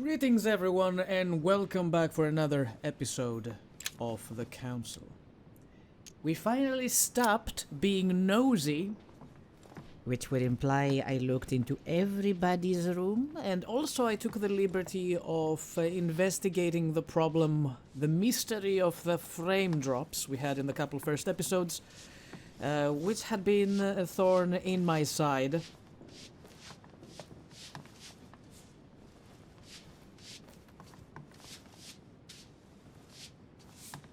Greetings everyone and welcome back for another episode of the Council. We finally stopped being nosy, which would imply I looked into everybody's room, and also I took the liberty of investigating the problem, the mystery of the frame drops we had in the couple first episodes, which had been a thorn in my side.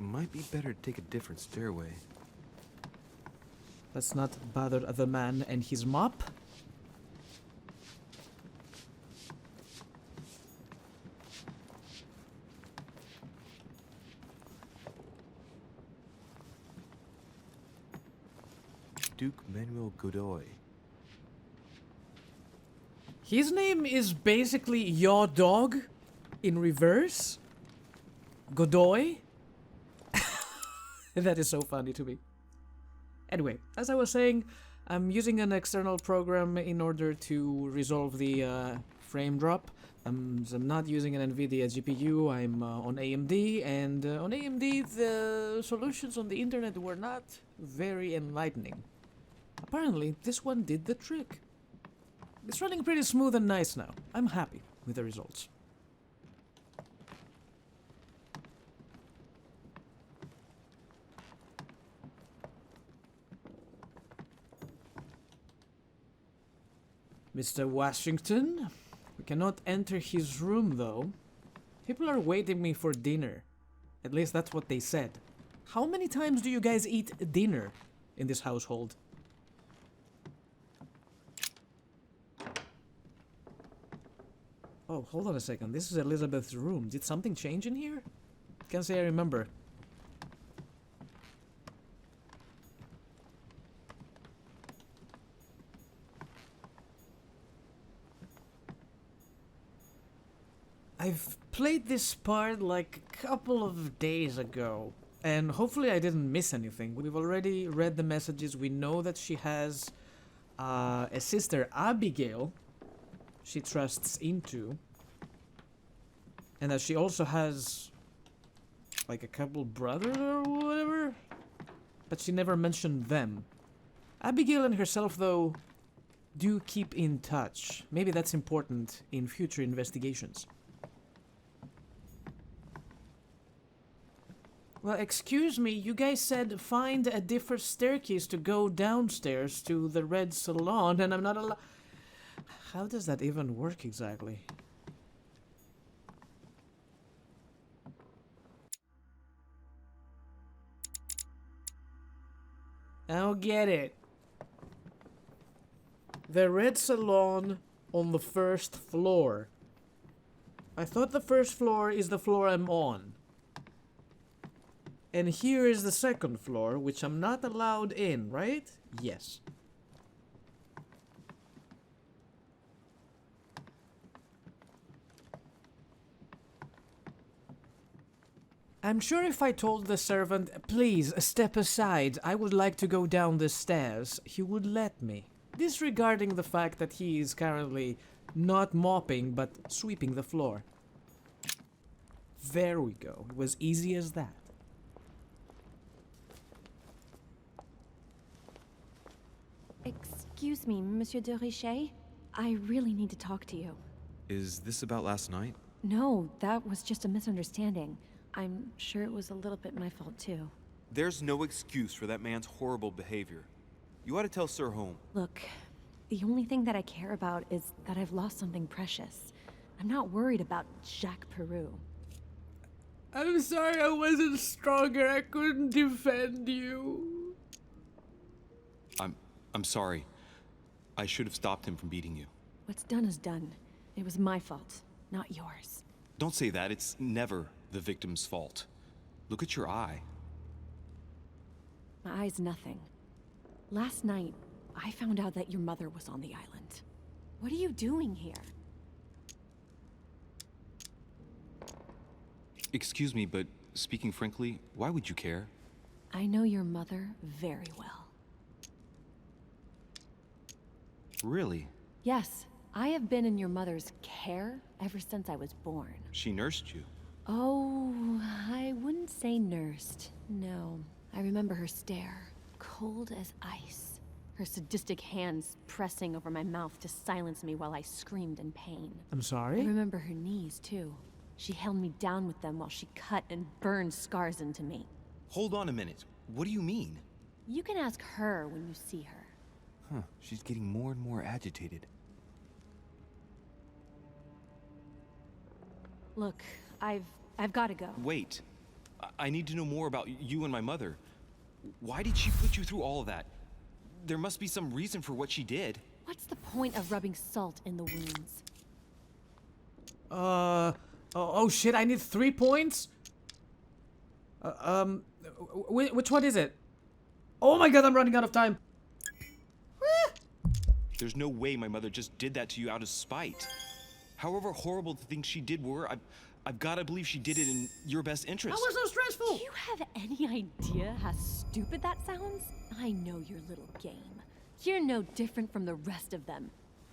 Might be better to take a different stairway. Let's not bother the man and his mop. Duke Manuel Godoy. His name is basically your dog in reverse. Godoy. That is so funny to me. Anyway, as I was saying, I'm using an external program in order to resolve the frame drop. I'm not using an NVIDIA GPU, I'm on AMD, and on AMD the solutions on the internet were not very enlightening. Apparently, this one did the trick. It's running pretty smooth and nice now. I'm happy with the results. Mr. Washington? We cannot enter his room, though. People are waiting me for dinner. At least that's what they said. How many times do you guys eat dinner in this household? Oh, hold on a second. This is Elizabeth's room. Did something change in here? Can't say I remember. I've played this part like a couple of days ago, and hopefully I didn't miss anything. We've already read the messages. We know that she has a sister, Abigail, she trusts into, and that she also has like a couple brothers or whatever, but she never mentioned them. Abigail and herself, though, do keep in touch. Maybe that's important in future investigations. Well, excuse me, you guys said find a different staircase to go downstairs to the red salon, and I'm not allowed. How does that even work exactly? I don't get it. The red salon on the first floor. I thought the first floor is the floor I'm on. And here is the second floor, which I'm not allowed in, right? Yes. I'm sure if I told the servant, please step aside, I would like to go down the stairs, he would let me. Disregarding the fact that he is currently not mopping, but sweeping the floor. There we go. It was easy as that. Excuse me, Monsieur de Richet? I really need to talk to you. Is this about last night? No, that was just a misunderstanding. I'm sure it was a little bit my fault, too. There's no excuse for that man's horrible behavior. You ought to tell Sir Home. Look, the only thing that I care about is that I've lost something precious. I'm not worried about Jacques Peru. I'm sorry I wasn't stronger, I couldn't defend you. I'm sorry. I should have stopped him from beating you. What's done is done. It was my fault, not yours. Don't say that. It's never the victim's fault. Look at your eye. My eye's nothing. Last night, I found out that your mother was on the island. What are you doing here? Excuse me, but speaking frankly, why would you care? I know your mother very well. Really? Yes, I have been in your mother's care ever since I was born. She nursed you. Oh, I wouldn't say nursed. No. I remember her stare, cold as ice. Her sadistic hands pressing over my mouth to silence me while I screamed in pain. I'm I sorry? remember her knees, too. She held me down with them while she cut and burned scars into me. Hold on a minute. What do you mean? You can ask her when you see her. Huh, she's getting more and more agitated. Look, I've got to go. Wait. I need to know more about you and my mother. Why did she put you through all of that? There must be some reason for what she did. What's the point of rubbing salt in the wounds? Oh shit, I need 3 points? Which one is it? Oh my god, I'm running out of time. There's no way my mother just did that to you out of spite. However horrible the things she did were, I've got to believe she did it in your best interest. That was so stressful. Do you have any idea how stupid that sounds? I know your little game. You're no different from the rest of them.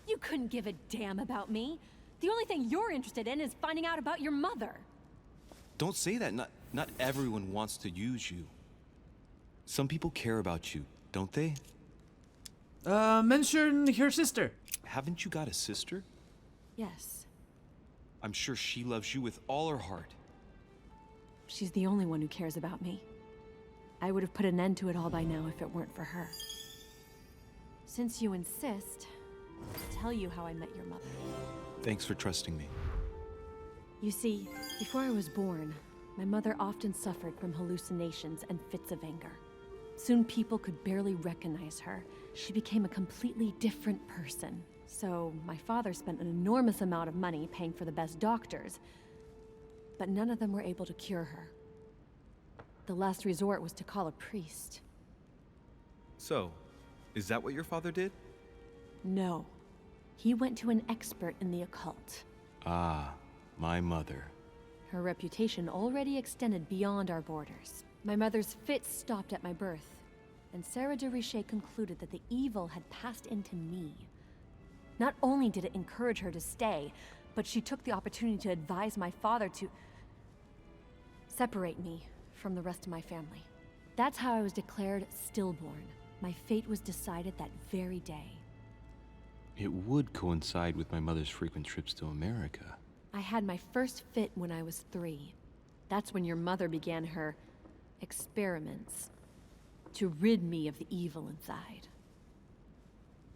You couldn't give a damn about me. The only thing you're interested in is finding out about your mother. Don't say that. Not everyone wants to use you. Some people care about you, don't they? Mention her sister. Haven't you got a sister? Yes, I'm sure she loves you with all her heart. she's the only one who cares about me. I would have put an end to it all by now if it weren't for her. Since you insist, I'll tell you how I met your mother. Thanks for trusting me. You see, before I was born, my mother often suffered from hallucinations and fits of anger. Soon people could barely recognize her. She became a completely different person. So my father spent an enormous amount of money paying for the best doctors, but none of them were able to cure her. The last resort was to call a priest. So, is that what your father did? No. He went to an expert in the occult. Ah, my mother. Her reputation already extended beyond our borders. My mother's fits stopped at my birth, and Sarah de Richet concluded that the evil had passed into me. Not only did it encourage her to stay, but she took the opportunity to advise my father to separate me from the rest of my family. That's how I was declared stillborn. My fate was decided that very day. It would coincide with my mother's frequent trips to America. I had my first fit when I was 3. That's when your mother began her experiments to rid me of the evil inside.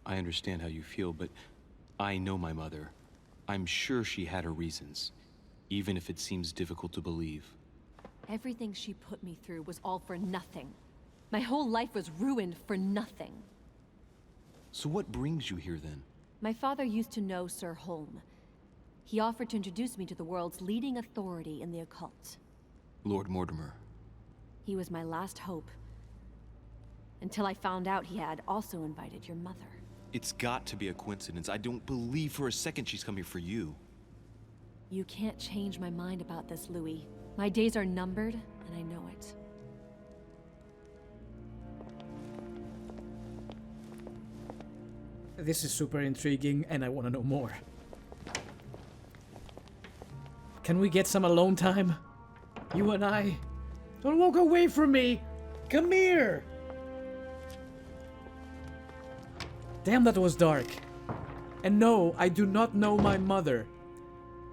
I understand how you feel, but I know my mother. I'm sure she had her reasons, even if it seems difficult to believe. Everything she put me through was all for nothing. My whole life was ruined for nothing. So what brings you here then? My father used to know Sir Holm. He offered to introduce me to the world's leading authority in the occult. Lord Mortimer. He was my last hope. Until I found out he had also invited your mother. It's got to be a coincidence. I don't believe for a second she's come here for you. You can't change my mind about this, Louis. My days are numbered, and I know it. This is super intriguing, and I want to know more. Can we get some alone time? You and I? Don't walk away from me! Come here! Damn, that was dark. And no, I do not know my mother.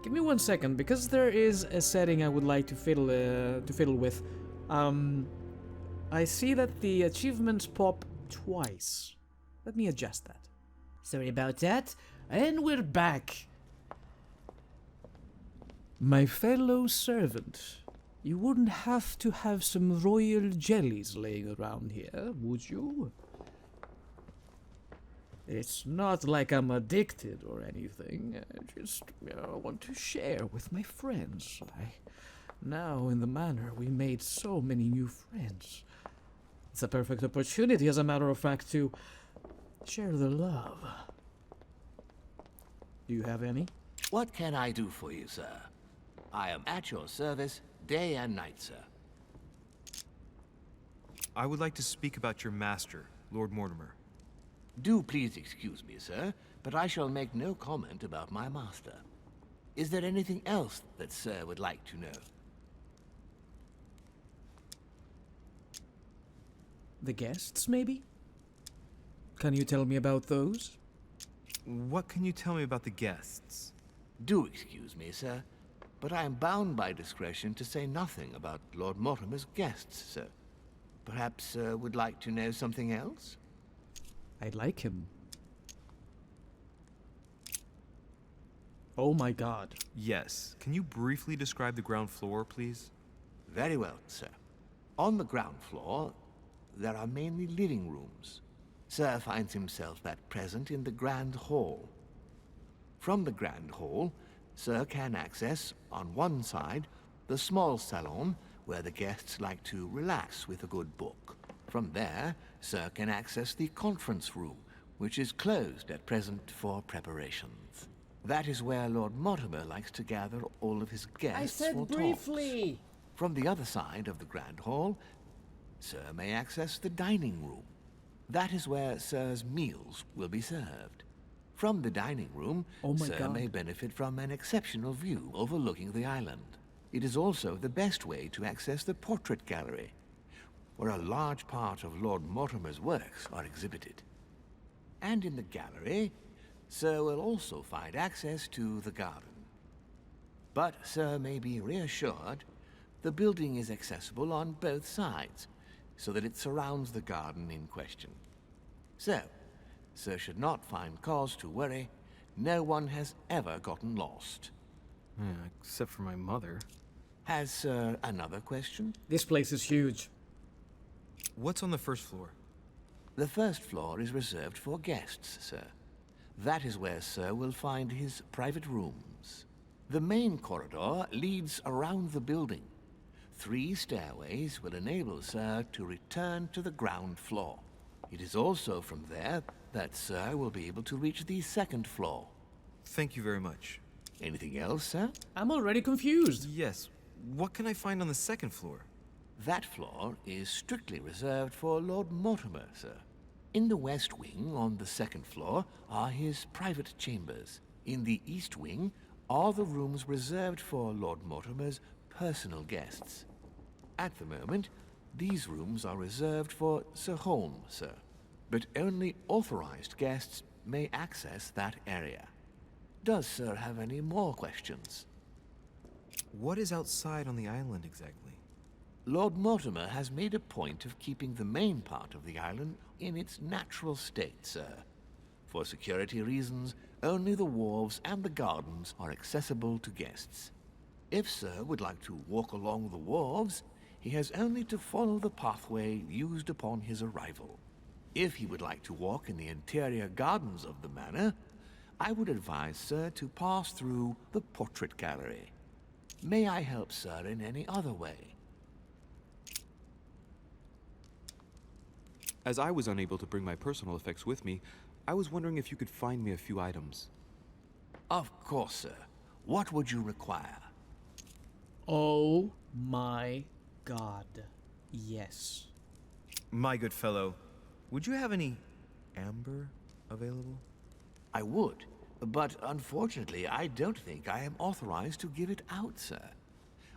Give me 1 second, because there is a setting I would like to fiddle with. I see that the achievements pop twice. Let me adjust that. Sorry about that. And we're back. My fellow servant, you wouldn't have to have some royal jellies laying around here, would you? It's not like I'm addicted or anything. I just want to share with my friends. Now in the manor we made so many new friends. It's a perfect opportunity, as a matter of fact, to share the love. Do you have any? What can I do for you, sir? I am at your service, day and night, sir. I would like to speak about your master, Lord Mortimer. Do please excuse me, sir, but I shall make no comment about my master. Is there anything else that Sir would like to know? The guests, maybe? Can you tell me about those? What can you tell me about the guests? Do excuse me, sir, but I am bound by discretion to say nothing about Lord Mortimer's guests, sir. Perhaps Sir would like to know something else? I like him. Oh my god. Yes. Can you briefly describe the ground floor, please? Very well, sir. On the ground floor, there are mainly living rooms. Sir finds himself at present in the Grand Hall. From the Grand Hall, Sir can access, on one side, the small salon where the guests like to relax with a good book. From there, Sir can access the conference room, which is closed at present for preparations. That is where Lord Mortimer likes to gather all of his guests for briefly. talks. From the other side of the Grand Hall, Sir may access the dining room. That is where Sir's meals will be served. From the dining room, Oh my Sir God. may benefit from an exceptional view overlooking the island. It is also the best way to access the portrait gallery, where a large part of Lord Mortimer's works are exhibited. And in the gallery, Sir will also find access to the garden. But Sir may be reassured, the building is accessible on both sides, so that it surrounds the garden in question. So, Sir should not find cause to worry. No one has ever gotten lost. Yeah, except for my mother. Has Sir another question? This place is huge. What's on the first floor? The first floor is reserved for guests, sir. That is where Sir will find his private rooms. The main corridor leads around the building. 3 stairways will enable Sir to return to the ground floor. It is also from there that Sir will be able to reach the second floor. Thank you very much. Anything else, sir? I'm already confused. Yes. What can I find on the second floor? That floor is strictly reserved for Lord Mortimer, sir. In the west wing on the second floor are his private chambers. In the east wing are the rooms reserved for Lord Mortimer's personal guests. At the moment, these rooms are reserved for Sir Holm, sir. But only authorized guests may access that area. Does Sir have any more questions? What is outside on the island exactly? Lord Mortimer has made a point of keeping the main part of the island in its natural state, sir. For security reasons, only the wharves and the gardens are accessible to guests. If Sir would like to walk along the wharves, he has only to follow the pathway used upon his arrival. If he would like to walk in the interior gardens of the manor, I would advise Sir to pass through the portrait gallery. May I help Sir in any other way? As I was unable to bring my personal effects with me, I was wondering if you could find me a few items. Of course, sir. What would you require? Oh my god. Yes. My good fellow, would you have any amber available? I would, but unfortunately I don't think I am authorized to give it out, sir.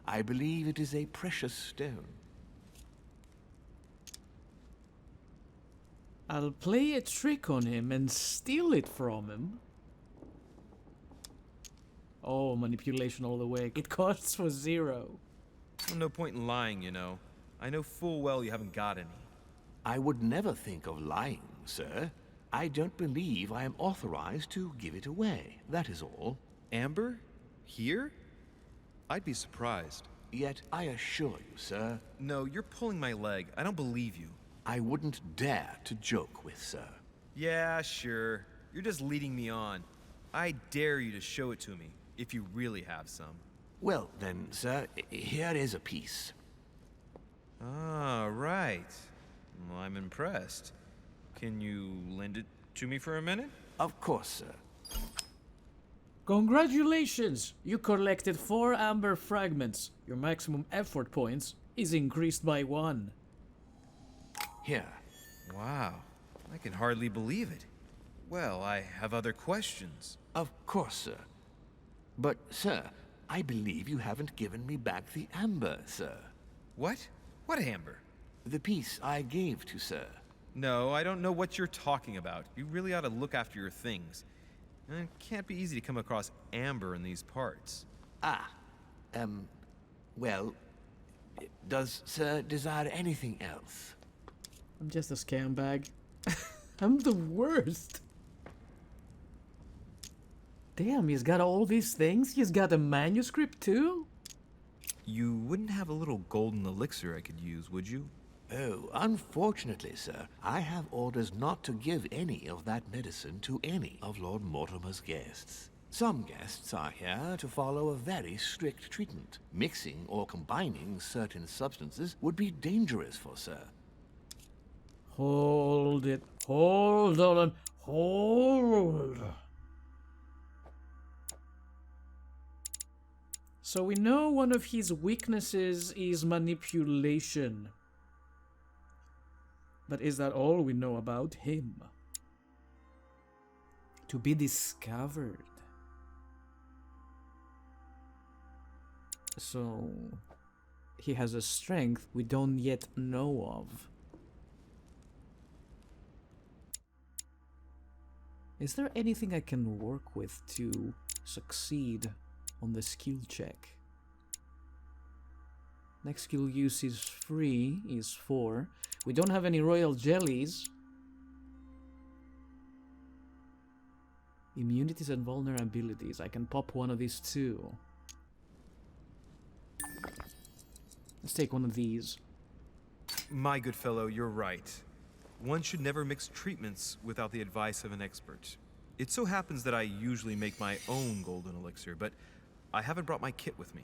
I believe it is a precious stone. I'll play a trick on him and steal it from him. Oh, manipulation all the way. It costs for 0. No point in lying, you know. I know full well you haven't got any. I would never think of lying, sir. I don't believe I am authorized to give it away, that is all. Amber? Here? I'd be surprised. Yet I assure you, sir, No, you're pulling my leg. I don't believe you. I wouldn't dare to joke with Sir. Yeah, sure. You're just leading me on. I dare you to show it to me, if you really have some. Well then, sir, here is a piece. Ah, right. Well, I'm impressed. Can you lend it to me for a minute? Of course, sir. Congratulations! You collected 4 amber fragments. Your maximum effort points is increased by 1. Here. Wow. I can hardly believe it. Well, I have other questions. Of course, sir. But, sir, I believe you haven't given me back the amber, sir. What? What amber? The piece I gave to sir. No, I don't know what you're talking about. You really ought to look after your things. It can't be easy to come across amber in these parts. Well, does sir desire anything else? I'm just a scam bag. I'm the worst. Damn, he's got all these things? He's got a manuscript too? You wouldn't have a little golden elixir I could use, would you? Oh, unfortunately, sir, I have orders not to give any of that medicine to any of Lord Mortimer's guests. Some guests are here to follow a very strict treatment. Mixing or combining certain substances would be dangerous for sir. Hold it. Hold on. Hold. So we know one of his weaknesses is manipulation. But is that all we know about him? To be discovered. So he has a strength we don't yet know of. Is there anything I can work with to succeed on the skill check? Next skill use is free, is 4. We don't have any royal jellies. Immunities and vulnerabilities. I can pop one of these too. Let's take one of these. My good fellow, you're right. One should never mix treatments without the advice of an expert. It so happens that I usually make my own golden elixir, but I haven't brought my kit with me.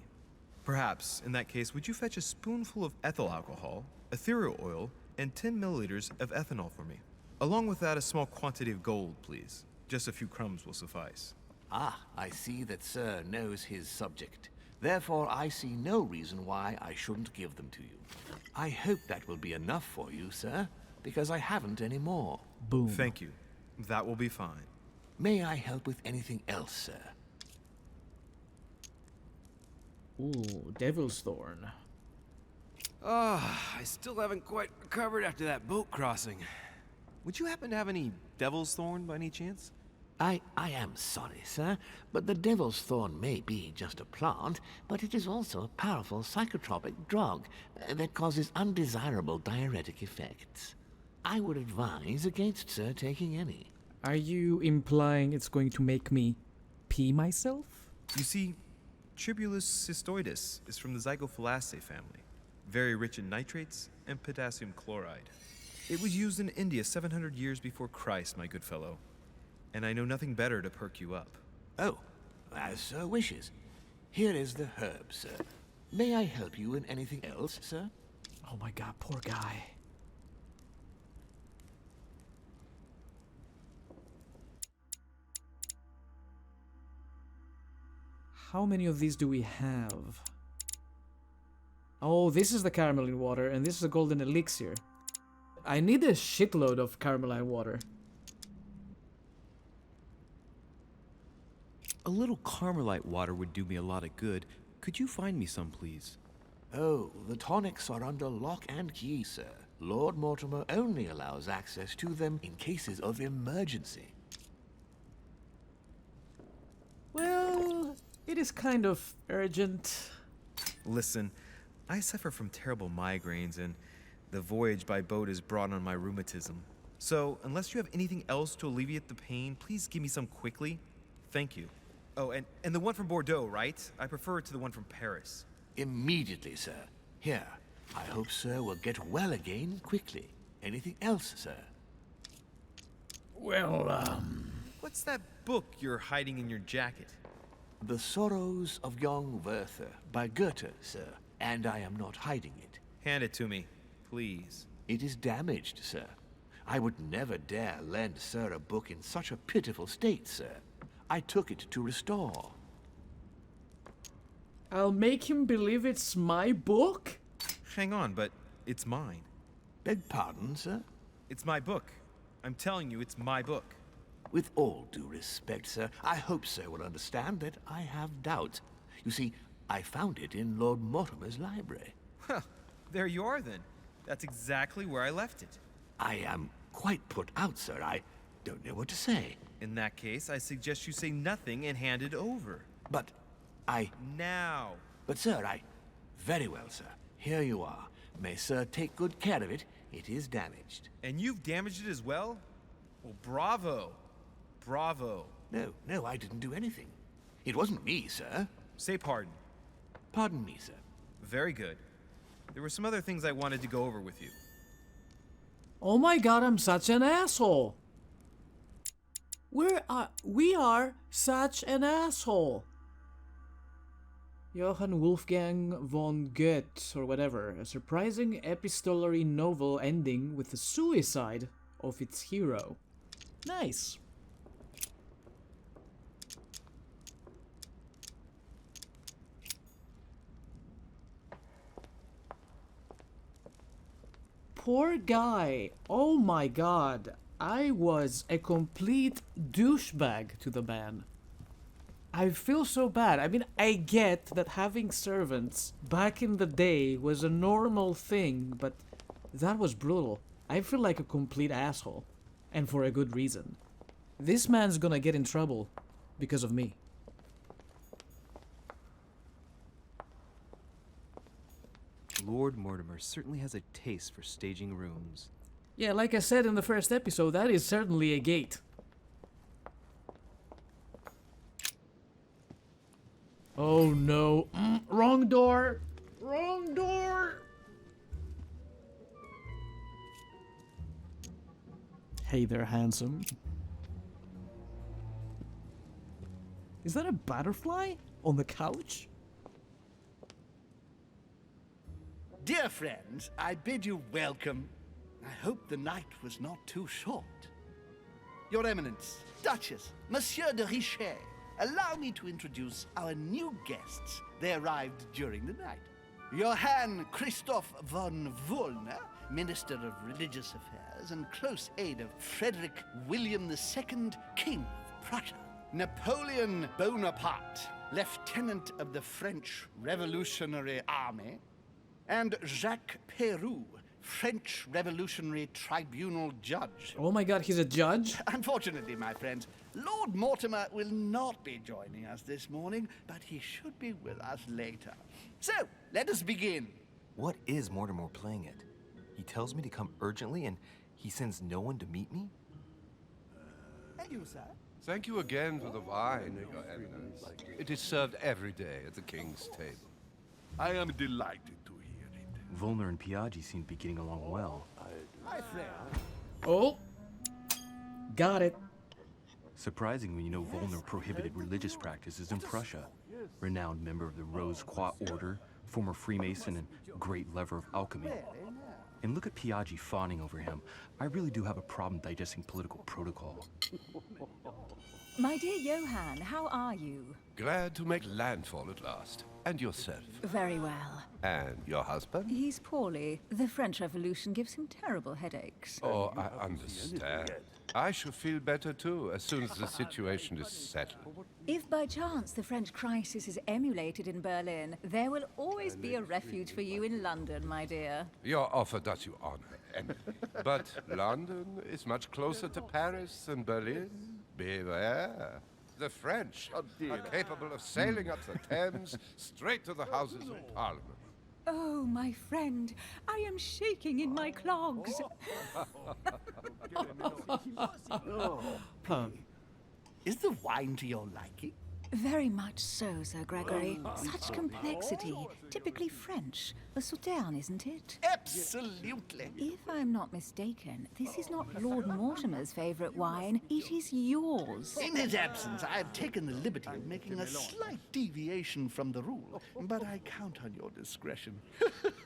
Perhaps, in that case, would you fetch a spoonful of ethyl alcohol, ethereal oil, and 10 milliliters of ethanol for me? Along with that, a small quantity of gold, please. Just a few crumbs will suffice. Ah, I see that sir knows his subject. Therefore, I see no reason why I shouldn't give them to you. I hope that will be enough for you, sir, because I haven't any more. Boom. Thank you. That will be fine. May I help with anything else, sir? Ooh, Devil's Thorn. I still haven't quite recovered after that boat crossing. Would you happen to have any devil's thorn by any chance? I am sorry, sir, but the devil's thorn may be just a plant, but it is also a powerful psychotropic drug that causes undesirable diuretic effects. I would advise against sir taking any. Are you implying it's going to make me pee myself? You see, Tribulus cystoides is from the Zygophalaceae family, very rich in nitrates and potassium chloride. It was used in India 700 years before Christ, my good fellow, and I know nothing better to perk you up. Oh, as sir wishes. Here is the herb, sir. May I help you in anything else, sir? Oh my god, poor guy. How many of these do we have? Oh, this is the carameline water, and this is the golden elixir. I need a shitload of carameline water. A little Carmelite water would do me a lot of good. Could you find me some, please? Oh, the tonics are under lock and key, sir. Lord Mortimer only allows access to them in cases of emergency. Well, it is kind of urgent. Listen, I suffer from terrible migraines, and the voyage by boat has brought on my rheumatism. So, unless you have anything else to alleviate the pain, please give me some quickly. Thank you. Oh, and the one from Bordeaux, right? I prefer it to the one from Paris. Immediately, sir. Here, I hope sir will get well again quickly. Anything else, sir? Well, What's that book you're hiding in your jacket? The Sorrows of Young Werther by Goethe, sir. And I am not hiding it. Hand it to me, please. It is damaged, sir. I would never dare lend sir a book in such a pitiful state, sir. I took it to restore. I'll make him believe it's my book? Hang on, but it's mine. Beg pardon, sir? It's my book. I'm telling you, it's my book. With all due respect, sir, I hope sir will understand that I have doubts. You see, I found it in Lord Mortimer's library. Huh, there you are then. That's exactly where I left it. I am quite put out, sir. I don't know what to say. In that case, I suggest you say nothing and hand it over. But Now! But sir, Very well, sir. Here you are. May sir take good care of it. It is damaged. And you've damaged it as well? Well, bravo. Bravo. No, I didn't do anything. It wasn't me, sir. Say pardon. Pardon me, sir. Very good. There were some other things I wanted to go over with you. Oh my god, I'm such an asshole. We are such an asshole. Johann Wolfgang von Goethe, or whatever, a surprising epistolary novel ending with the suicide of its hero. Nice. Poor guy. Oh my god. I was a complete douchebag to the man. I feel so bad. I mean, I get that having servants back in the day was a normal thing, but that was brutal. I feel like a complete asshole. And for a good reason. This man's gonna get in trouble because of me. Lord Mortimer certainly has a taste for staging rooms. Yeah, like I said in the first episode, that is certainly a gate. Oh no. Wrong door! Wrong door! Hey there, handsome. Is that a butterfly on the couch? Dear friends, I bid you welcome. I hope the night was not too short. Your Eminence, Duchess, Monsieur de Richet, allow me to introduce our new guests. They arrived during the night. Johann Christoph von Wollner, Minister of Religious Affairs and close aide of Frederick William II, King of Prussia. Napoleon Bonaparte, Lieutenant of the French Revolutionary Army. And Jacques Peroux, French Revolutionary Tribunal Judge. Oh my god, he's a judge? Unfortunately, my friends, Lord Mortimer will not be joining us this morning, but he should be with us later. So, let us begin. What is Mortimer playing at? He tells me to come urgently and he sends no one to meet me? And you, sir? Thank you again for the wine, Your Eminence. It is served every day at the king's table. I am delighted to hear it. Volner and Piaggi seem to be getting along well. My friend. Oh! Got it. Surprising when you know Volner prohibited religious practices in Prussia. Renowned member of the Rose Croix Order, former Freemason, and great lover of alchemy. And look at Piaggi fawning over him. I really do have a problem digesting political protocol. My dear Johann, how are you? Glad to make landfall at last. And yourself? Very well. And your husband? He's poorly. The French Revolution gives him terrible headaches. Oh, I understand. I shall feel better too, as soon as the situation is settled. If by chance the French crisis is emulated in Berlin, there will always be a refuge for you in London, my dear. Your offer does you honor, Emily. But London is much closer to Paris than Berlin. Beware. The French are capable of sailing up the Thames straight to the Houses of Parliament. Oh, my friend, I am shaking in my clogs. Is the wine to your liking? Very much so, Sir Gregory. Such complexity. Typically French. A Sauterne, isn't it? Absolutely. If I'm not mistaken, this is not Lord Mortimer's favorite wine. It is yours. In his absence, I have taken the liberty of making a slight deviation from the rule, but I count on your discretion.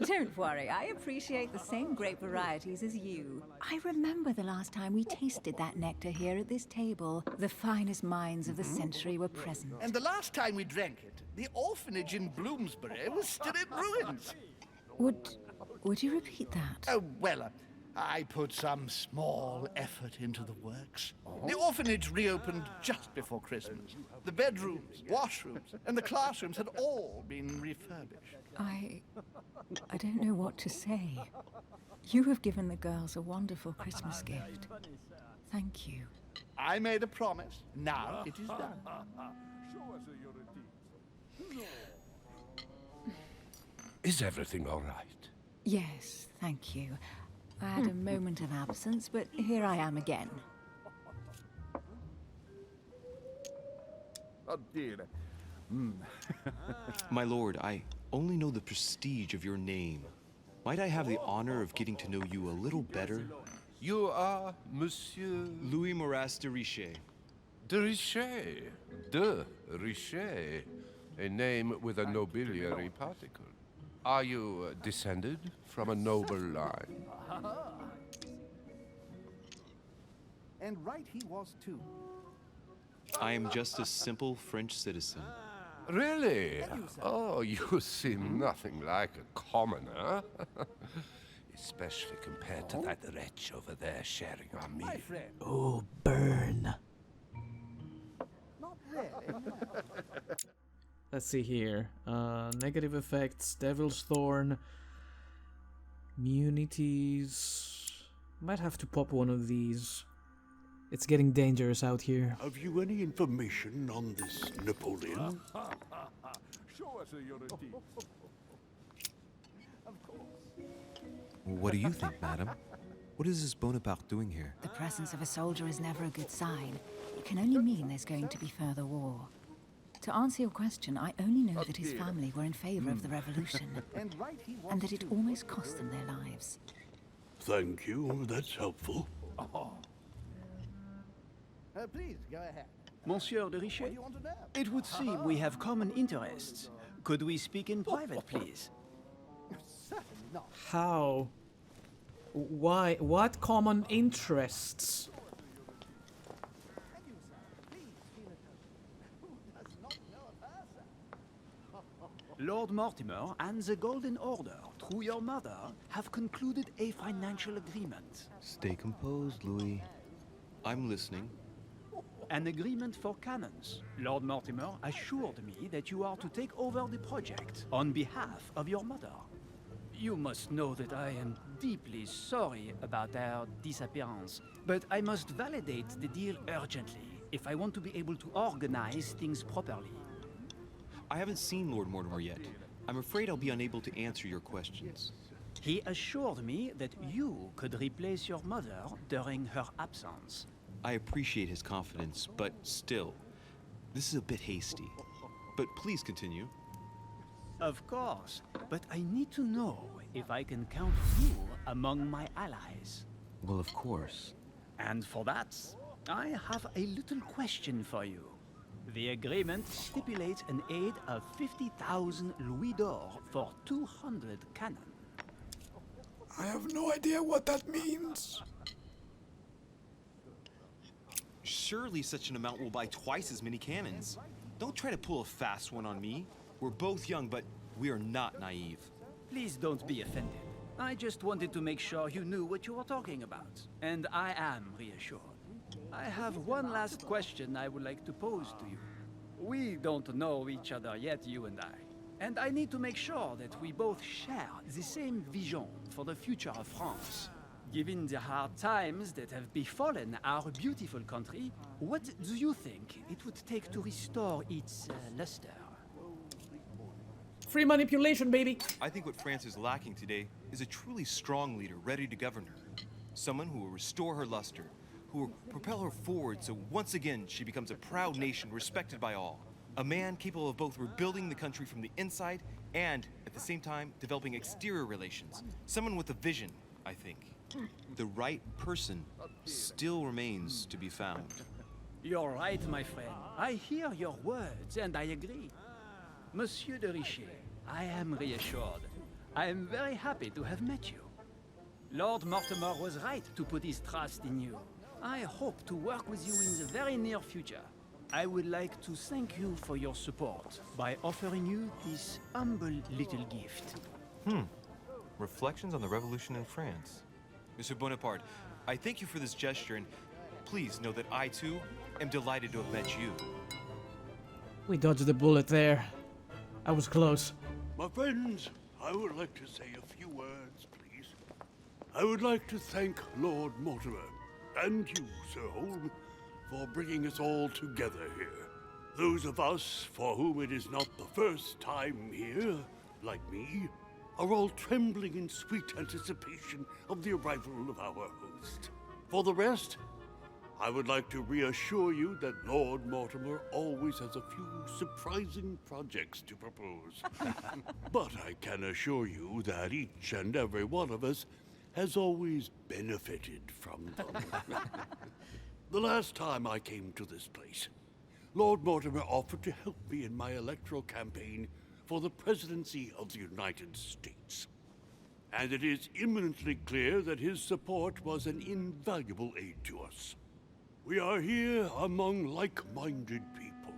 Don't worry, I appreciate the same grape varieties as you. I remember the last time we tasted that nectar here at this table. The finest minds of the century were present. And the last time we drank it, the orphanage in Bloomsbury was still in ruins. Would you repeat that? Oh, well, I put some small effort into the works. The orphanage reopened just before Christmas. The bedrooms, washrooms, and the classrooms had all been refurbished. I don't know what to say. You have given the girls a wonderful Christmas gift. Thank you. I made a promise. Now it is done. Is everything all right? Yes, thank you. I had a moment of absence, but here I am again. Oh dear. My lord, I only know the prestige of your name. Might I have the honor of getting to know you a little better? You are Monsieur Louis Moras de Richet. de Richet. De Richet. A name with a nobiliary particle. Are you descended from a noble line? And right he was too. I am just a simple French citizen. Really? Oh, you seem nothing like a commoner. Especially compared to that wretch over there sharing our meal. Oh, burn. Not really. Let's see here. Negative effects, Devil's Thorn, immunities. Might have to pop one of these. It's getting dangerous out here. Have you any information on this Napoleon? Show us your teeth. What do you think, madam? What is this Bonaparte doing here? The presence of a soldier is never a good sign. It can only mean there's going to be further war. To answer your question, I only know that his family were in favor of the revolution, And right he was and that it too. almost cost them their lives. Thank you, that's helpful. Please, go ahead. Monsieur de What do Richet, you want to know? it would seem we have common interests. Could we speak in private, please? Certainly not. How? Why? What common interests? Medusa, please feel at home. Who does not know of her, sir? Lord Mortimer and the Golden Order, through your mother, have concluded a financial agreement. Stay composed, Louis. I'm listening. An agreement for cannons. Lord Mortimer assured me that you are to take over the project on behalf of your mother. You must know that I am deeply sorry about their disappearance, but I must validate the deal urgently if I want to be able to organize things properly. I haven't seen Lord Mortimer yet. I'm afraid I'll be unable to answer your questions. He assured me that you could replace your mother during her absence. I appreciate his confidence, but still, this is a bit hasty. But please continue. Of course, but I need to know if I can count you among my allies. Well, of course. And for that, I have a little question for you. The agreement stipulates an aid of 50,000 louis d'or for 200 cannon. I have no idea what that means. Surely such an amount will buy twice as many cannons. Don't try to pull a fast one on me. We're both young, but we are not naive. Please don't be offended. I just wanted to make sure you knew what you were talking about. And I am reassured. I have one last question I would like to pose to you. We don't know each other yet, you and I. And I need to make sure that we both share the same vision for the future of France. Given the hard times that have befallen our beautiful country, what do you think it would take to restore its luster? Free manipulation, baby. I think what France is lacking today is a truly strong leader ready to govern her. Someone who will restore her luster, who will propel her forward so once again she becomes a proud nation respected by all. A man capable of both rebuilding the country from the inside and, at the same time, developing exterior relations. Someone with a vision, I think. The right person still remains to be found. You're right, my friend. I hear your words, and I agree. Monsieur de Richet, I am reassured. I am very happy to have met you. Lord Mortimer was right to put his trust in you. I hope to work with you in the very near future. I would like to thank you for your support by offering you this humble little gift. Reflections on the Revolution in France. Monsieur Bonaparte, I thank you for this gesture, and please know that I, too, am delighted to have met you. We dodged the bullet there. I was close. My friends, I would like to say a few words, please. I would like to thank Lord Mortimer, and you, Sir Holm, for bringing us all together here. Those of us for whom it is not the first time here, like me, are all trembling in sweet anticipation of the arrival of our host. For the rest, I would like to reassure you that Lord Mortimer always has a few surprising projects to propose. But I can assure you that each and every one of us has always benefited from them. The last time I came to this place, Lord Mortimer offered to help me in my electoral campaign for the presidency of the United States. And it is imminently clear that his support was an invaluable aid to us. We are here among like-minded people.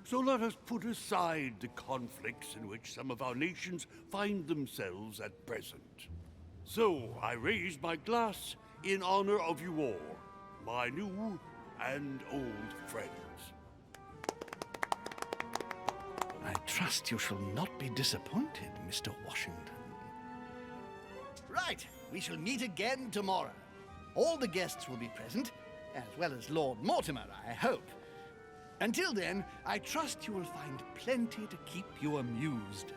So let us put aside the conflicts in which some of our nations find themselves at present. So I raise my glass in honor of you all, my new and old friends. I trust you shall not be disappointed, Mr. Washington. Right, we shall meet again tomorrow. All the guests will be present, as well as Lord Mortimer, I hope. Until then, I trust you will find plenty to keep you amused.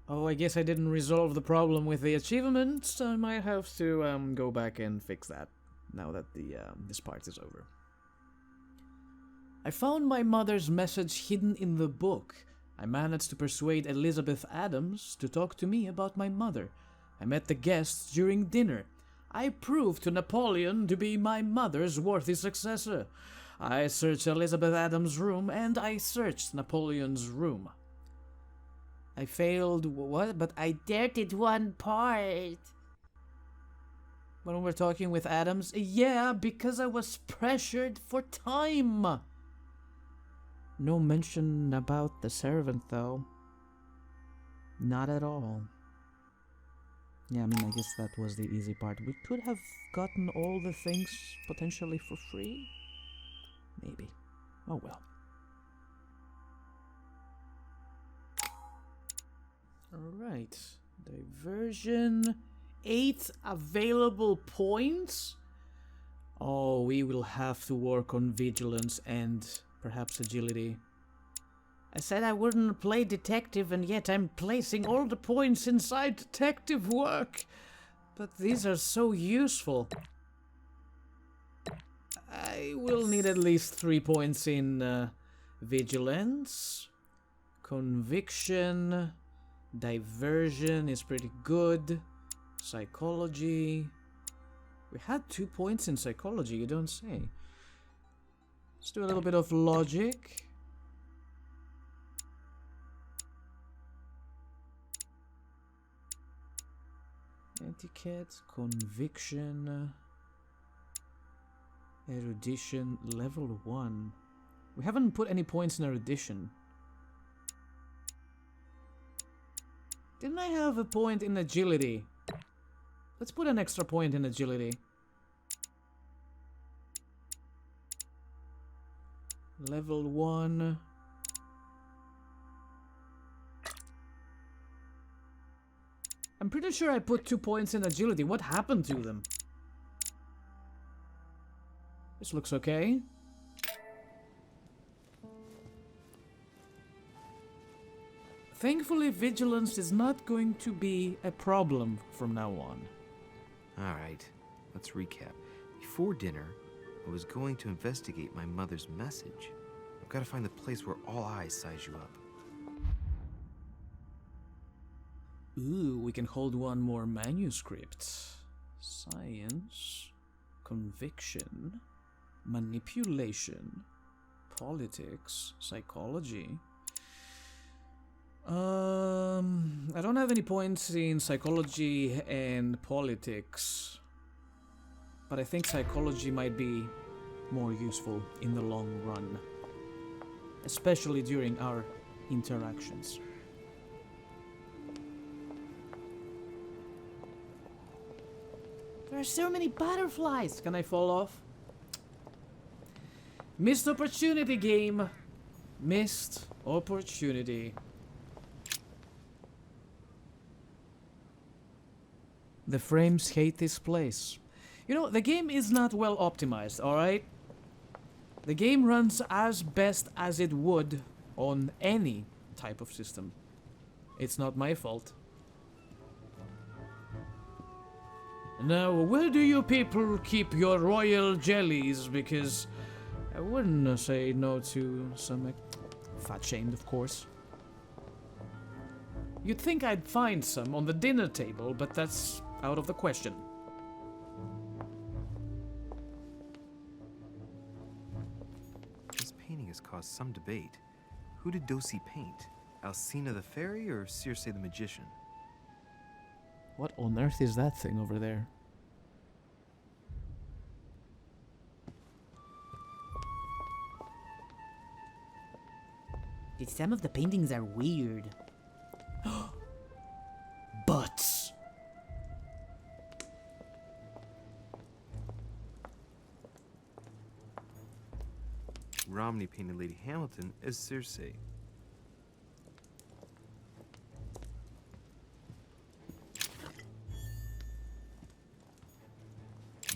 Oh, I guess I didn't resolve the problem with the achievements. I might have to go back and fix that now that this part is over. I found my mother's message hidden in the book. I managed to persuade Elizabeth Adams to talk to me about my mother. I met the guests during dinner. I proved to Napoleon to be my mother's worthy successor. I searched Elizabeth Adams' room and I searched Napoleon's room. I failed what? But I dared it one part. When we're talking with Adams? Yeah, because I was pressured for time. No mention about the servant, though. Not at all. Yeah, I mean, I guess that was the easy part. We could have gotten all the things potentially for free? Maybe. Oh well. Alright. Diversion. 8 available points? Oh, we will have to work on vigilance and perhaps agility. I said I wouldn't play detective, and yet I'm placing all the points inside detective work. But these are so useful. I will need at least 3 points in vigilance. Conviction. Diversion is pretty good. Psychology. We had 2 points in psychology, you don't say. Let's do a little bit of logic. Etiquette, conviction, erudition, level 1. We haven't put any points in erudition. Didn't I have a point in agility? Let's put an extra point in agility. Level 1. I'm pretty sure I put 2 points in agility. What happened to them? This looks okay. Thankfully, vigilance is not going to be a problem from now on. Alright, let's recap. Before dinner, I was going to investigate my mother's message. I've got to find the place where all eyes size you up. Ooh, we can hold one more manuscript. Science, conviction, manipulation, politics, psychology. I don't have any points in psychology and politics, but I think psychology might be more useful in the long run, especially during our interactions. There are so many butterflies! Can I fall off? Missed opportunity, game! Missed opportunity. The frames hate this place. You know, the game is not well optimized, alright? The game runs as best as it would on any type of system. It's not my fault. Now, where do you people keep your royal jellies? Because I wouldn't say no to some... Fat-shamed, of course. You'd think I'd find some on the dinner table, but that's out of the question. This painting has caused some debate. Who did Dosi paint? Alcina the fairy or Circe the magician? What on earth is that thing over there? Some of the paintings are weird. Butts. Romney painted Lady Hamilton as Circe.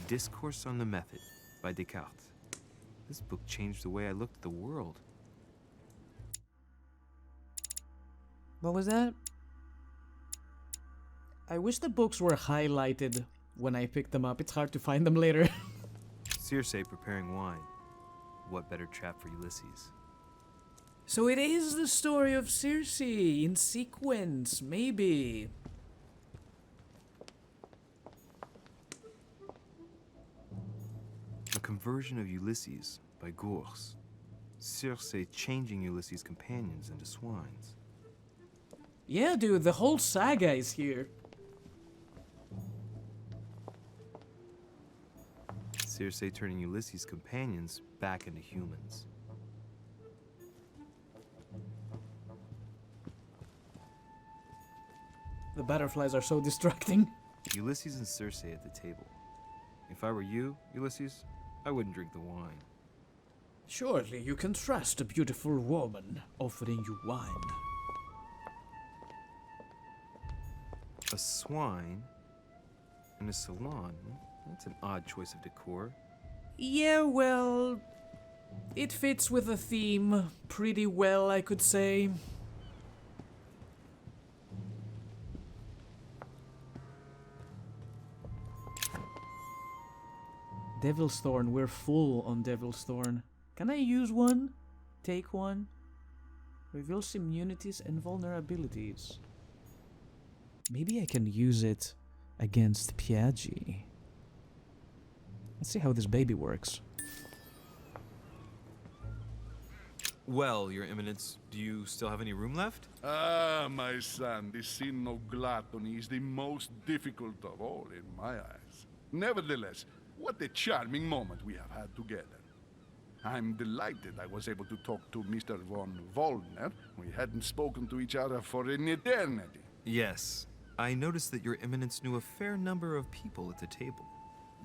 Discourse on the Method by Descartes. This book changed the way I looked at the world. What was that? I wish the books were highlighted when I picked them up. It's hard to find them later. Circe preparing wine. What better trap for Ulysses? So it is the story of Circe in sequence, maybe. A conversion of Ulysses by Gors. Circe changing Ulysses' companions into swines. Yeah, dude, the whole saga is here. Circe turning Ulysses' companions back into humans. The butterflies are so distracting. Ulysses and Circe at the table. If I were you, Ulysses, I wouldn't drink the wine. Surely you can trust a beautiful woman offering you wine. A swine in a salon? That's an odd choice of decor. Yeah, well, it fits with the theme pretty well, I could say. Devil's Thorn, we're full on Devil's Thorn. Can I use one? Take one? Reveals immunities and vulnerabilities. Maybe I can use it against Piaggi. Let's see how this baby works. Well, Your Eminence, do you still have any room left? Ah, my son, the sin of gluttony is the most difficult of all in my eyes. Nevertheless, what a charming moment we have had together. I'm delighted I was able to talk to Mr. von Wollner. We hadn't spoken to each other for an eternity. Yes. I noticed that Your Eminence knew a fair number of people at the table.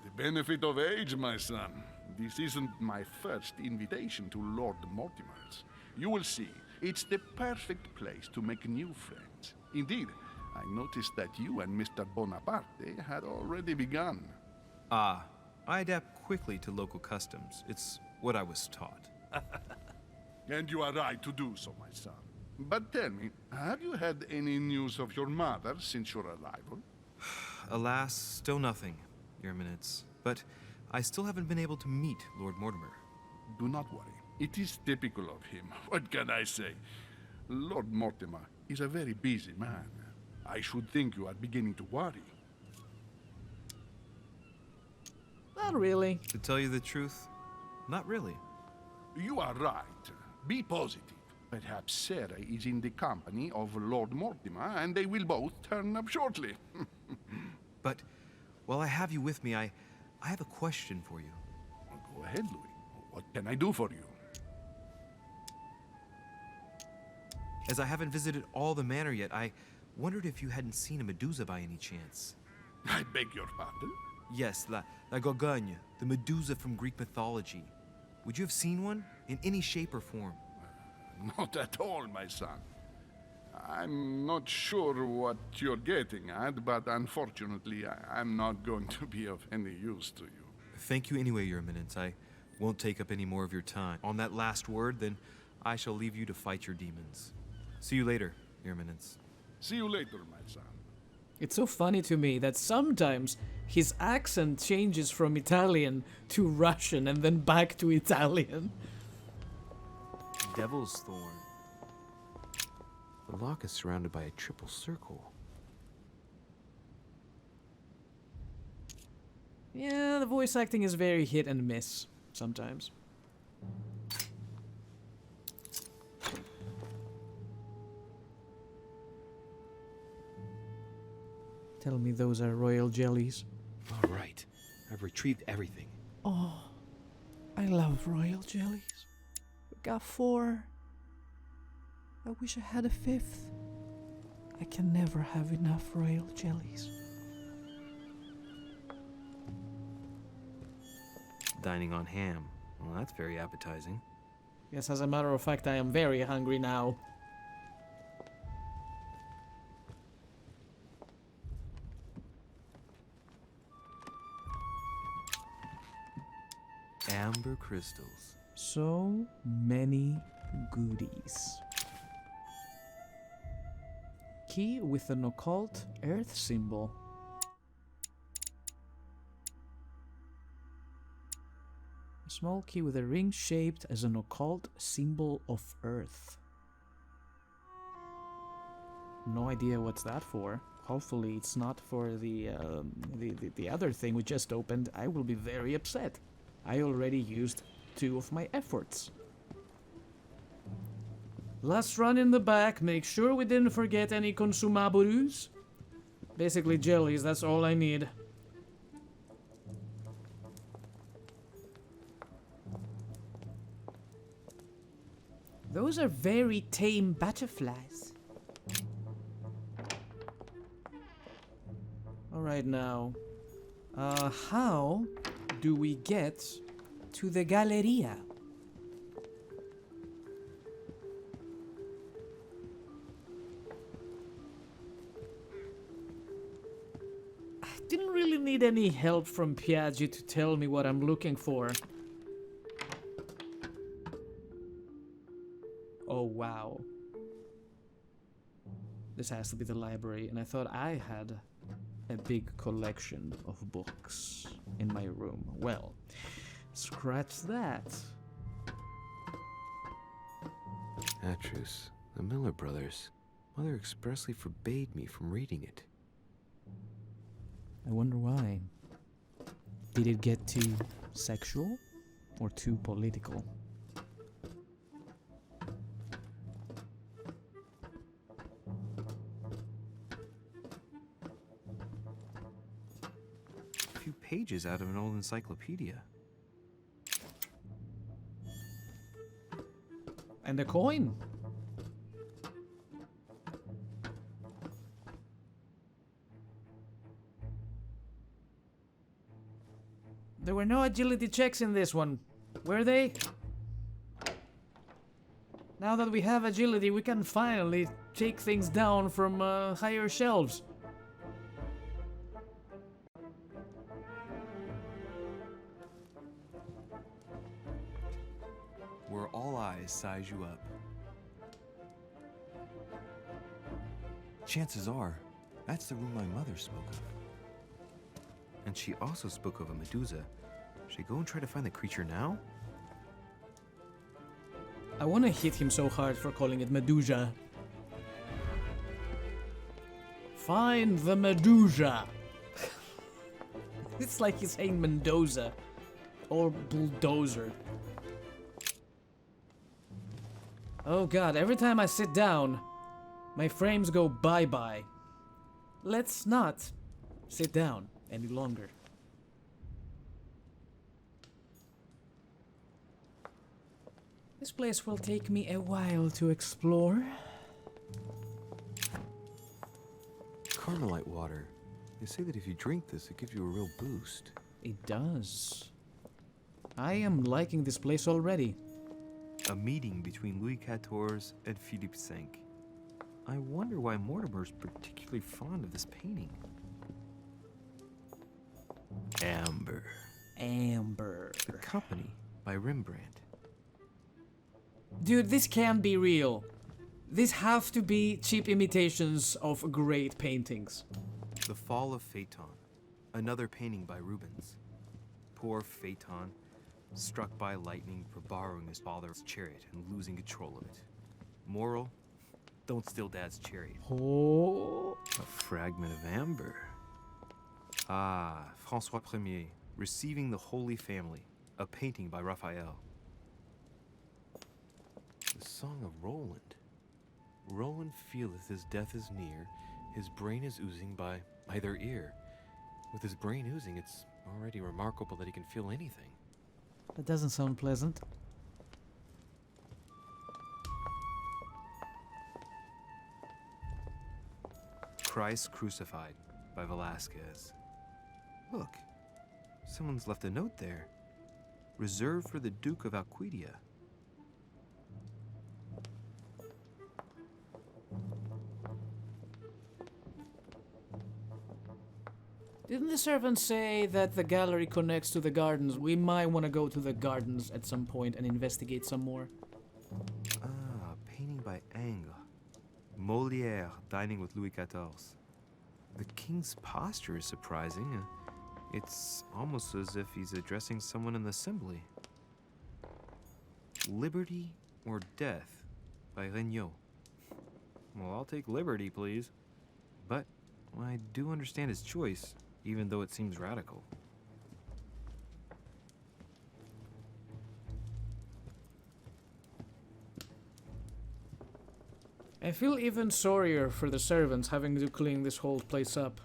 The benefit of age, my son. This isn't my first invitation to Lord Mortimer's. You will see, it's the perfect place to make new friends. Indeed, I noticed that you and Mr. Bonaparte had already begun. Ah, I adapt quickly to local customs. It's what I was taught. And you are right to do so, my son. But tell me, have you had any news of your mother since your arrival? Alas, still nothing, Your Eminence. But I still haven't been able to meet Lord Mortimer. Do not worry. It is typical of him. What can I say? Lord Mortimer is a very busy man. I should think you are beginning to worry. Not really. To tell you the truth, not really. You are right. Be positive. Perhaps Sarah is in the company of Lord Mortimer, and they will both turn up shortly. But while I have you with me, I have a question for you. Go ahead, Louis. What can I do for you? As I haven't visited all the manor yet, I wondered if you hadn't seen a Medusa by any chance. I beg your pardon? Yes, la Gorgogne, the Medusa from Greek mythology. Would you have seen one? In any shape or form? Not at all, my son. I'm not sure what you're getting at, but unfortunately, I'm not going to be of any use to you. Thank you anyway, Your Eminence. I won't take up any more of your time. On that last word, then I shall leave you to fight your demons. See you later, Your Eminence. See you later, my son. It's so funny to me that sometimes his accent changes from Italian to Russian and then back to Italian. Devil's Thorn. The lock is surrounded by a triple circle. Yeah, the voice acting is very hit and miss sometimes. Tell me those are royal jellies. All right. I've retrieved everything. Oh, I love royal jellies. We got 4. I wish I had a 5th. I can never have enough royal jellies. Dining on ham. Well, that's very appetizing. Yes, as a matter of fact, I am very hungry now. Amber crystals. So many goodies. Key with an occult earth symbol. A small key with a ring shaped as an occult symbol of earth. No idea what's that for. Hopefully it's not for the other thing we just opened. I will be very upset. I already used 2 of my efforts. Let's run in the back, make sure we didn't forget any consumables. Basically jellies, that's all I need. Those are very tame butterflies. Alright now, how do we get to the Galleria? I didn't really need any help from Piaggi to tell me what I'm looking for. Oh wow. This has to be the library, and I thought I had a big collection of books in my room. Well, scratch that. Atrus, the Miller brothers. Mother expressly forbade me from reading it. I wonder why. Did it get too sexual or too political? A few pages out of an old encyclopedia. And a coin. There were no agility checks in this one, were they? Now that we have agility, we can finally take things down from higher shelves. Where all eyes size you up. Chances are, that's the room my mother spoke of. And she also spoke of a Medusa. Should I go and try to find the creature now? I want to hit him so hard for calling it Medusa. Find the Medusa. It's like he's saying Mendoza or bulldozer. Oh god, every time I sit down, my frames go bye-bye. Let's not sit down any longer. This place will take me a while to explore. Carmelite water. They say that if you drink this, it gives you a real boost. It does. I am liking this place already. A meeting between Louis XIV and Philippe V. I wonder why Mortimer's particularly fond of this painting. Amber. Amber. The Company by Rembrandt. Dude, this can't be real. These have to be cheap imitations of great paintings. The Fall of Phaeton. Another painting by Rubens. Poor Phaeton, struck by lightning for borrowing his father's chariot and losing control of it. Moral: don't steal Dad's chariot. Oh. A fragment of amber. Ah, François Ier, Receiving the Holy Family, a painting by Raphael. The Song of Roland. Roland feeleth his death is near, his brain is oozing by either ear. With his brain oozing, it's already remarkable that he can feel anything. That doesn't sound pleasant. Christ Crucified by Velázquez. Look, someone's left a note there. Reserved for the Duke of Alcudia. Didn't the servant say that the gallery connects to the gardens? We might want to go to the gardens at some point and investigate some more. Ah, painting by ENG. Molière dining with Louis XIV. The king's posture is surprising. It's almost as if he's addressing someone in the assembly. Liberty or Death by Regnault. Well, I'll take liberty, please. But I do understand his choice, even though it seems radical. I feel even sorrier for the servants having to clean this whole place up.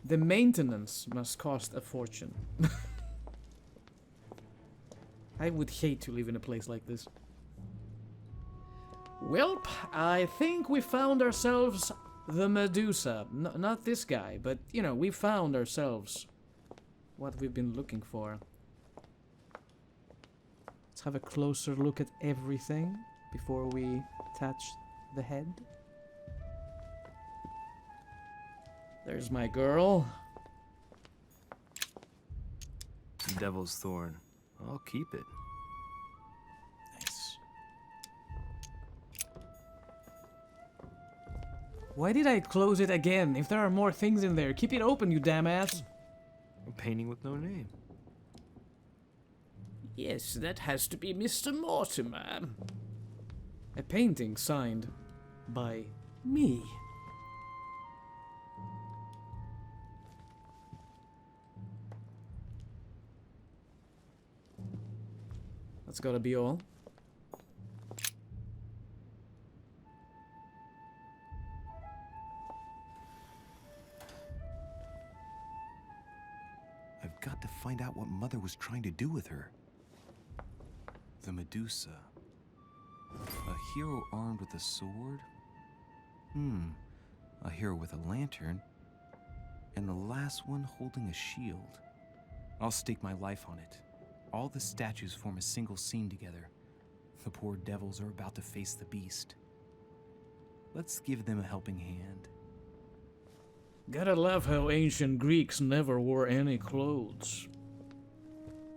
The maintenance must cost a fortune. I would hate to live in a place like this. Welp, I think we found ourselves the Medusa. Not this guy, but, you know, we found ourselves what we've been looking for. Let's have a closer look at everything before we attach the head. There's my girl. Devil's Thorn. I'll keep it. Nice. Why did I close it again? If there are more things in there, keep it open, you damn ass. A painting with no name. Yes, that has to be Mr. Mortimer. A painting signed by me. That's gotta be all. I've got to find out what Mother was trying to do with her. The Medusa. A hero armed with a sword? A hero with a lantern. And the last one holding a shield. I'll stake my life on it. All the statues form a single scene together. The poor devils are about to face the beast. Let's give them a helping hand. Gotta love how ancient Greeks never wore any clothes.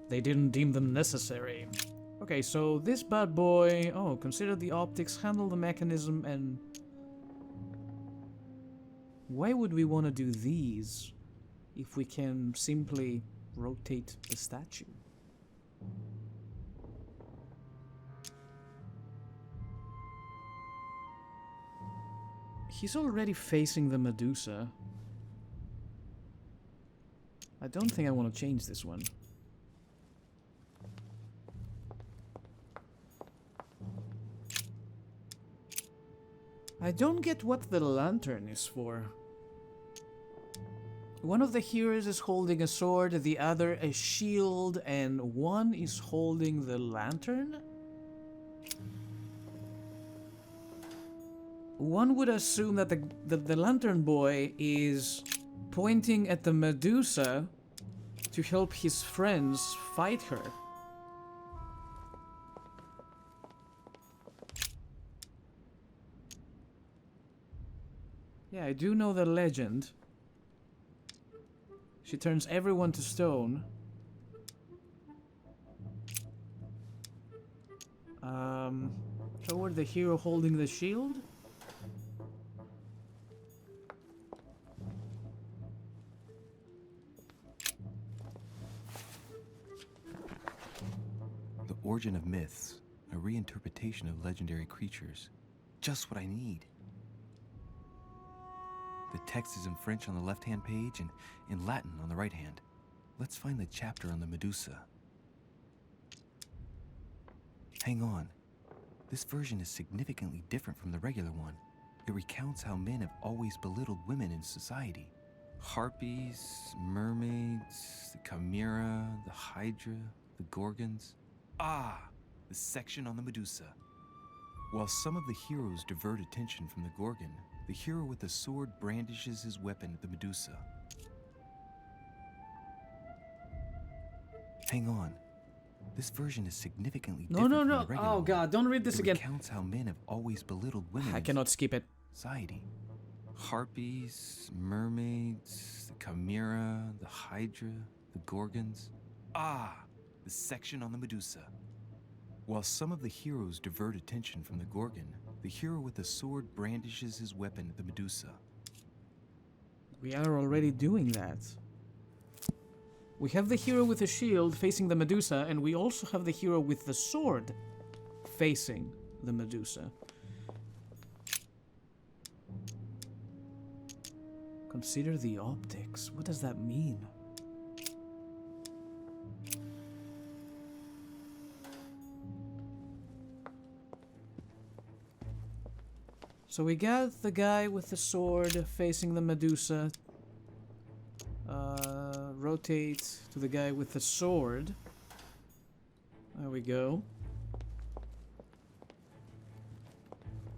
They didn't deem them necessary. Okay, so this bad boy... Oh, consider the optics, handle the mechanism, and... Why would we want to do these if we can simply rotate the statue? He's already facing the Medusa. I don't think I want to change this one. I don't get what the lantern is for. One of the heroes is holding a sword, the other a shield, and one is holding the lantern? one would assume that the Lantern Boy is pointing at the Medusa to help his friends fight her. Yeah, I do know the legend. She turns everyone to stone. Toward the hero holding the shield? The origin of myths, a reinterpretation of legendary creatures. Just what I need. The text is in French on the left-hand page and in Latin on the right hand. Let's find the chapter on the Medusa. Hang on. This version is significantly different from the regular one. It recounts how men have always belittled women in society. Harpies, mermaids, the chimera, the hydra, the gorgons. Ah, the section on the Medusa. While some of the heroes divert attention from the Gorgon, the hero with the sword brandishes his weapon at the Medusa. Hang on. This version is significantly different from the regular Oh one. god, don't read this It again. recounts how men have always belittled women I in cannot skip it. society. Harpies, mermaids, the chimera, the hydra, the gorgons. Ah, the section on the Medusa. While some of the heroes divert attention from the Gorgon, the hero with the sword brandishes his weapon at the Medusa. We are already doing that. We have the hero with the shield facing the Medusa, and we also have the hero with the sword facing the Medusa. Consider the optics. What does that mean? So we got the guy with the sword facing the Medusa. Rotate to the guy with the sword. There we go.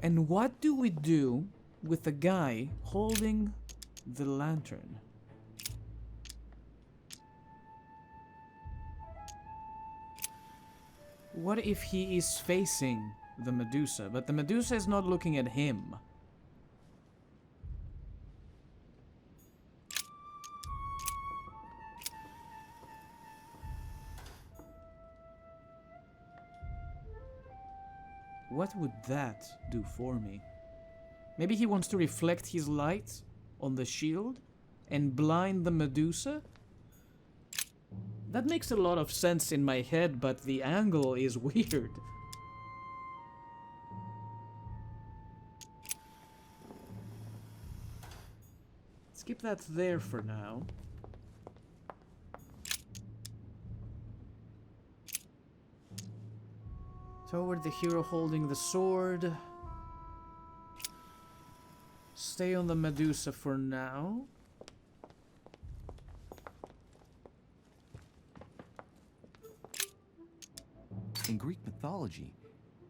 And what do we do with the guy holding the lantern? What if he is facing the Medusa, but the Medusa is not looking at him? What would that do for me? Maybe he wants to reflect his light on the shield and blind the Medusa? That makes a lot of sense in my head, but the angle is weird. Let's keep that there for now. Toward the hero holding the sword. Stay on the Medusa for now. In Greek mythology,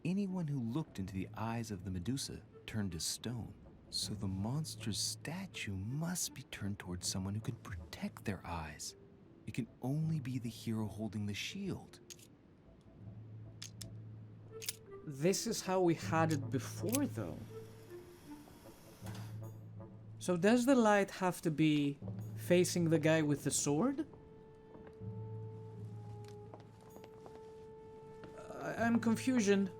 anyone who looked into the eyes of the Medusa turned to stone. So the monster's statue must be turned towards someone who can protect their eyes. It can only be the hero holding the shield. This is how we had it before, though. So does the light have to be facing the guy with the sword? I'm confusion.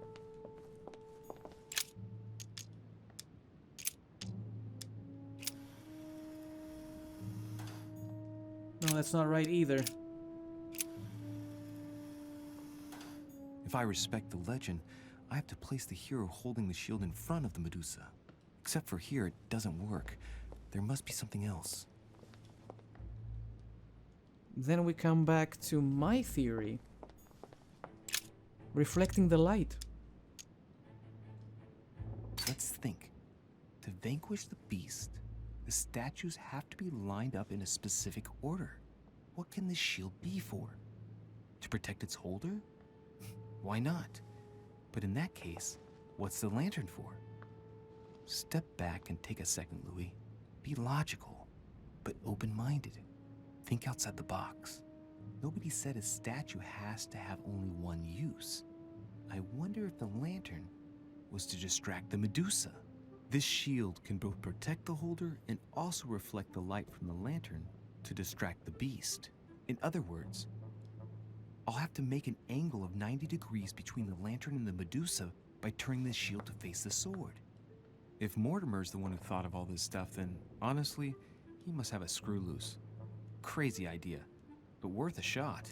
No, that's not right either. If I respect the legend, I have to place the hero holding the shield in front of the Medusa. Except for here, it doesn't work. There must be something else. Then we come back to my theory. Reflecting the light. Let's think. To vanquish the beast, the statues have to be lined up in a specific order. What can this shield be for? To protect its holder? Why not? But in that case, what's the lantern for? Step back and take a second, Louis. Be logical, but open-minded. Think outside the box. Nobody said a statue has to have only one use. I wonder if the lantern was to distract the Medusa. This shield can both protect the holder and also reflect the light from the lantern to distract the beast. In other words, I'll have to make an angle of 90 degrees between the lantern and the Medusa by turning the shield to face the sword. If Mortimer's the one who thought of all this stuff, then honestly, he must have a screw loose. Crazy idea, but worth a shot.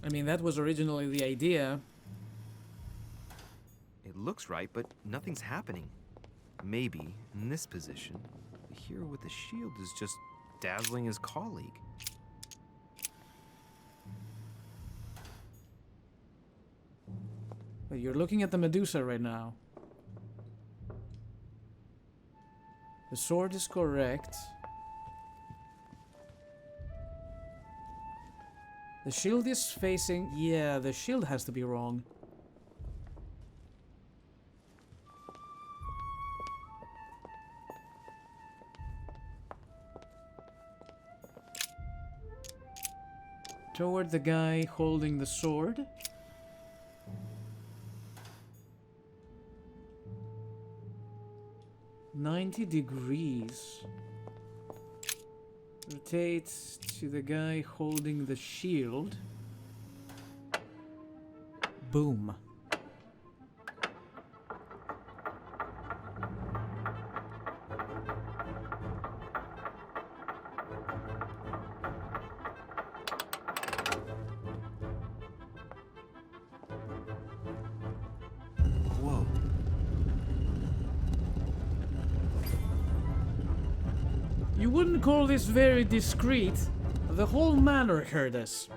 I mean, that was originally the idea. It looks right, but nothing's happening. Maybe, in this position, the hero with the shield is just dazzling his colleague. But you're looking at the Medusa right now. The sword is correct. The shield is facing... Yeah, the shield has to be wrong. Toward the guy holding the sword. "90 degrees. Rotate to the guy holding the shield. Boom. Whoa. You wouldn't call this very discreet. The whole manor heard us.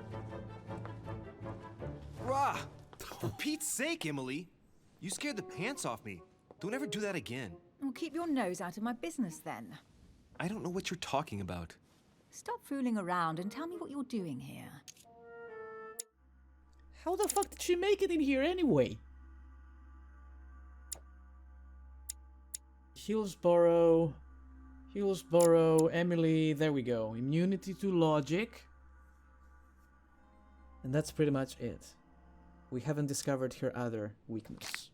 Rah! For Pete's sake, Emily! You scared the pants off me. Don't ever do that again. Well, keep your nose out of my business then. I don't know what you're talking about. Stop fooling around and tell me what you're doing here. How the fuck did she make it in here anyway? Hillsborough, Emily, there we go. Immunity to logic. And that's pretty much it. We haven't discovered her other weakness.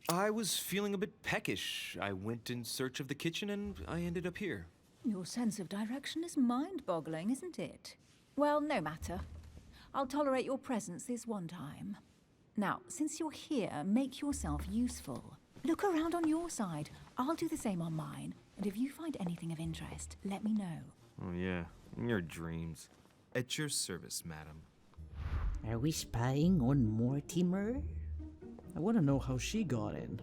I was feeling a bit peckish. I went in search of the kitchen and I ended up here. Your sense of direction is mind-boggling, isn't it? Well, no matter. I'll tolerate your presence this one time. Now, since you're here, make yourself useful. Look around on your side. I'll do the same on mine. And if you find anything of interest, let me know. Oh yeah, in your dreams. At your service, madam. Are we spying on Mortimer? I want to know how she got in.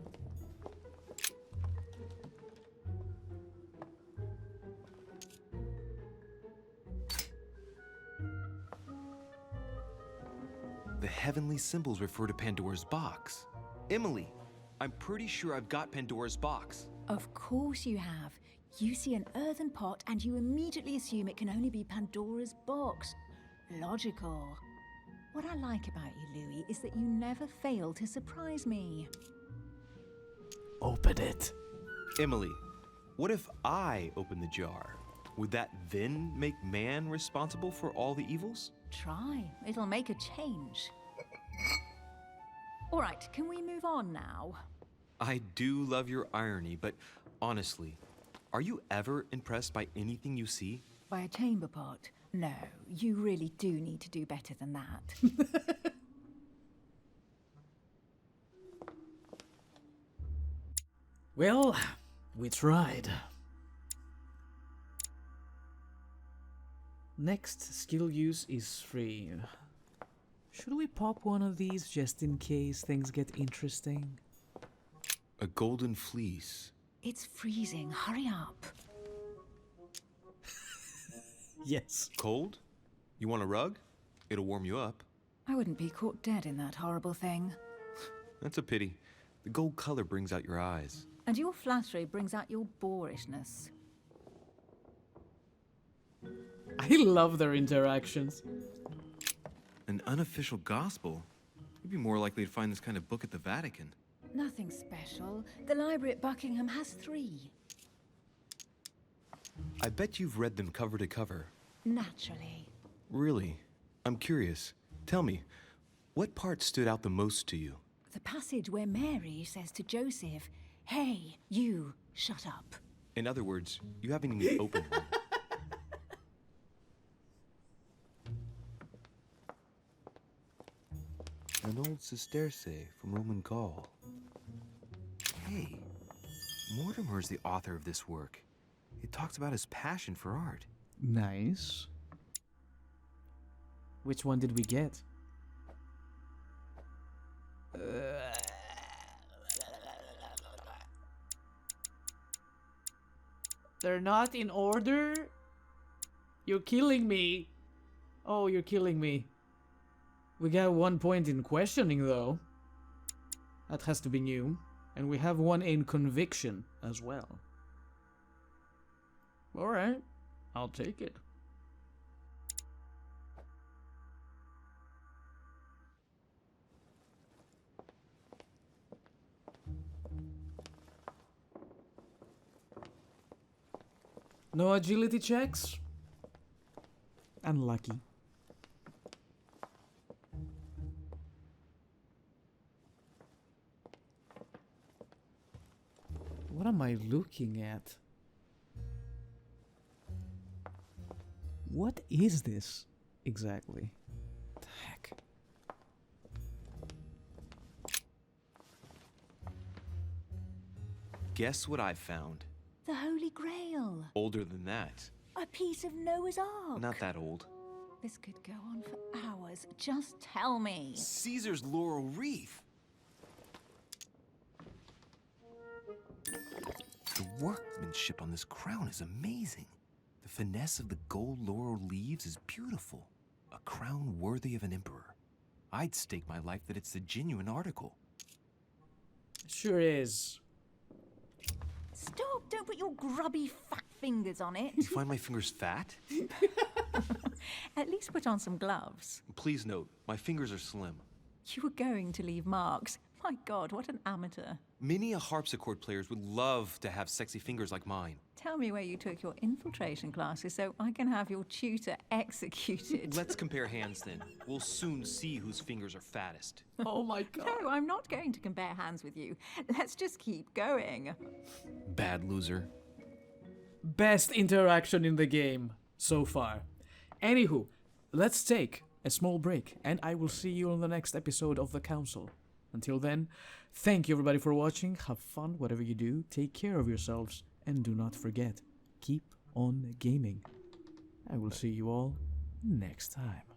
The heavenly symbols refer to Pandora's box. Emily, I'm pretty sure I've got Pandora's box. Of course you have. You see an earthen pot and you immediately assume it can only be Pandora's box. Logical. What I like about you, Louis, is that you never fail to surprise me. Open it. Emily, what if I open the jar? Would that then make man responsible for all the evils? Try. It'll make a change. All right, can we move on now? I do love your irony, but honestly, are you ever impressed by anything you see? By a chamber pot? No, you really do need to do better than that. Well, we tried. Next skill use is free. Should we pop one of these just in case things get interesting? A golden fleece. It's freezing. Hurry up. Yes. Cold? You want a rug? It'll warm you up. I wouldn't be caught dead in that horrible thing. That's a pity. The gold color brings out your eyes. And your flattery brings out your boorishness. I love their interactions. An unofficial gospel? You'd be more likely to find this kind of book at the Vatican. Nothing special. The library at Buckingham has 3. I bet you've read them cover to cover. Naturally. Really? I'm curious. Tell me, what part stood out the most to you? The passage where Mary says to Joseph, "Hey, you, shut up." In other words, you haven't even opened one. An old sesterce from Roman Gaul. Hey, Mortimer's the author of this work. It talks about his passion for art. Nice. Which one did we get? They're not in order? You're killing me. Oh, you're killing me. We got 1 point in questioning, though. That has to be new. And we have 1 in conviction as well. Alright, I'll take it. No agility checks? Unlucky. What am I looking at? What is this exactly? What the heck? Guess what I found? The Holy Grail. Older than that. A piece of Noah's Ark. Not that old. This could go on for hours. Just tell me. Caesar's laurel wreath. The workmanship on this crown is amazing. The finesse of the gold laurel leaves is beautiful. A crown worthy of an emperor. I'd stake my life that it's a genuine article. Sure is. Stop! Don't put your grubby fat fingers on it. You find my fingers fat? At least put on some gloves. Please note, my fingers are slim. You were going to leave marks. My God, what an amateur. Many a harpsichord players would love to have sexy fingers like mine. Tell me where you took your infiltration classes so I can have your tutor executed. Let's compare hands then. We'll soon see whose fingers are fattest. Oh my God. No, I'm not going to compare hands with you. Let's just keep going. Bad loser. Best interaction in the game so far. Anywho, let's take a small break and I will see you on the next episode of The Council. Until then, thank you everybody for watching. Have fun, whatever you do. Take care of yourselves. And do not forget, keep on gaming. I will see you all next time.